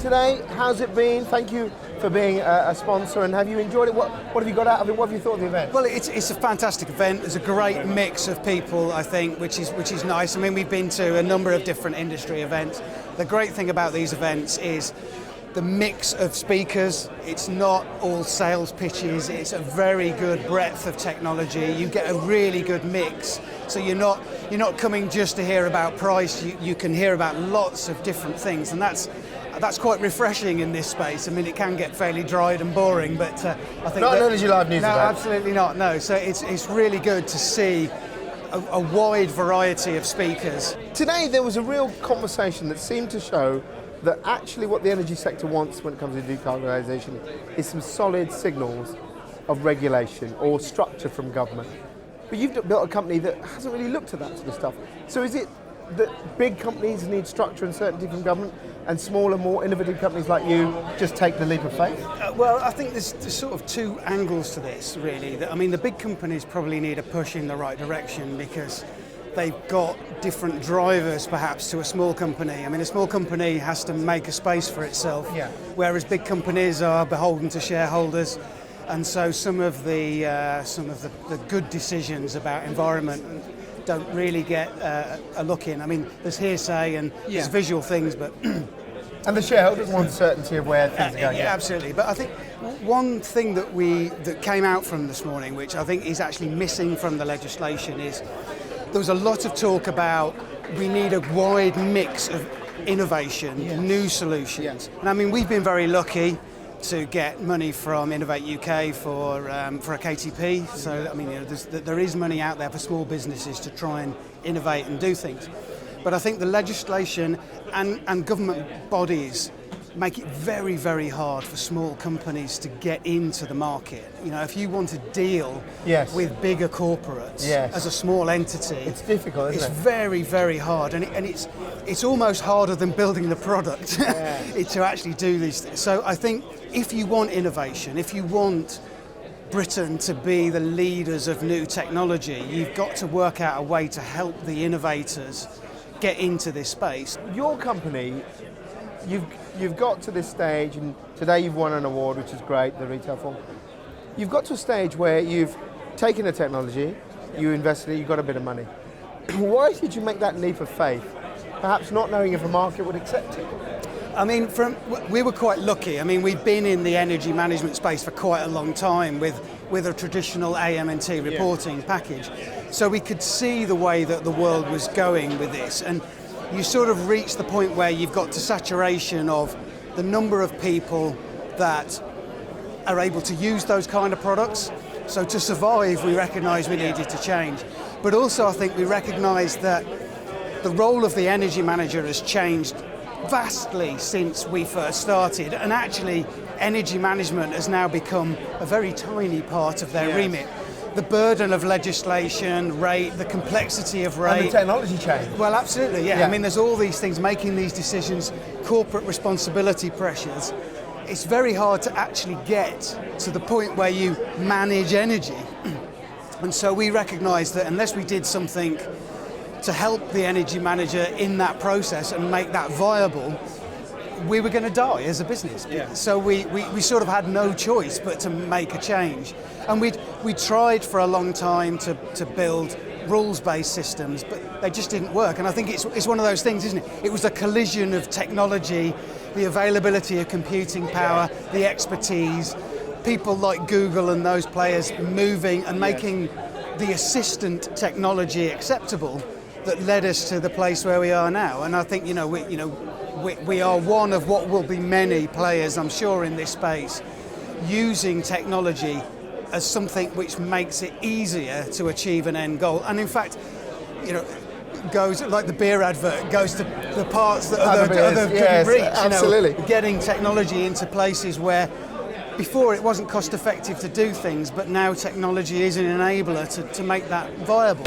today. How's it been? Thank you for being a sponsor, and have you enjoyed it? What have you got out of it? What have you thought of the event? Well, it's a fantastic event. There's a great mix of people, I think, which is nice. I mean, we've been to a number of different industry events. The great thing about these events is the mix of speakers. It's not all sales pitches. It's a very good breadth of technology. You get a really good mix. So you're not coming just to hear about price. You can hear about lots of different things, and that's quite refreshing in this space. I mean, it can get fairly dried and boring, but I think not an Energy Live news event. No, absolutely not. No. So it's really good to see a wide variety of speakers. Today there was a real conversation that seemed to show that actually what the energy sector wants when it comes to decarbonisation is some solid signals of regulation or structure from government. But you've built a company that hasn't really looked at that sort of stuff. So is it that big companies need structure and certainty from government, and smaller, more innovative companies like you just take the leap of faith? Well, I think there's sort of two angles to this, really. I mean, the big companies probably need a push in the right direction because they've got different drivers, perhaps, to a small company. I mean, a small company has to make a space for itself, whereas big companies are beholden to shareholders. And so some of the good decisions about environment don't really get a look in. I mean, there's hearsay and there's visual things, but and the shareholders want certainty of where things are going. Yeah, absolutely. But I think one thing that came out from this morning, which I think is actually missing from the legislation, is there was a lot of talk about we need a wide mix of innovation, new solutions. And I mean, we've been very lucky to get money from Innovate UK for a KTP. So I mean, there is money out there for small businesses to try and innovate and do things. But I think the legislation and government bodies make it very, very hard for small companies to get into the market. You know, if you want to deal with bigger corporates as a small entity, it's difficult, isn't it? It's very, very hard, and it's almost harder than building the product to actually do these things. So I think if you want innovation, if you want Britain to be the leaders of new technology, you've got to work out a way to help the innovators get into this space. Your company, you've got to this stage, and today you've won an award, which is great, the Retail Forum. You've got to a stage where you've taken a technology, you invested it, you got a bit of money. Why did you make that leap of faith? Perhaps not knowing if a market would accept it? I mean, we were quite lucky. I mean, we've been in the energy management space for quite a long time with a traditional AM&T reporting package. So we could see the way that the world was going with this. And you sort of reach the point where you've got to saturation of the number of people that are able to use those kind of products. So to survive, we recognised we needed to change. But also I think we recognised that the role of the energy manager has changed vastly since we first started, and actually energy management has now become a very tiny part of their remit. The burden of legislation, rate, the complexity of rate. And the technology change. Well, absolutely, I mean, there's all these things, making these decisions, corporate responsibility pressures. It's very hard to actually get to the point where you manage energy. And so we recognised that unless we did something to help the energy manager in that process and make that viable, we were going to die as a business. So we sort of had no choice but to make a change. And we tried for a long time to build rules-based systems, but they just didn't work. And I think it's one of those things, isn't it? It was a collision of technology, the availability of computing power, the expertise, people like Google and those players moving and making the assistant technology acceptable, that led us to the place where we are now. And I think we are one of what will be many players, I'm sure, in this space, using technology as something which makes it easier to achieve an end goal. And in fact, goes like the beer advert, goes to the parts that other couldn't reach. Absolutely. Getting technology into places where before it wasn't cost effective to do things, but now technology is an enabler to make that viable.